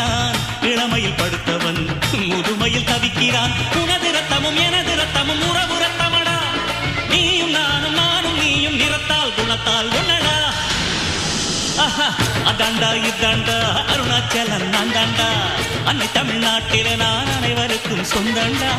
தாங்கினான் இளமையில் படுத்தவன் முதுமையில் தவிக்கிறான் உனது ரத்தமும் எனது ரத்தமும் உறவு ரத்தமடா நீயும் நானும் நானும் நீயும் நிறத்தால் குணத்தால் ஒன்னடா அதாண்டா இதாண்டா அருணாச்சலம் நான் தாண்டா அன்னை தமிழ்நாட்டில நான் அனைவருக்கும் சொந்தண்டா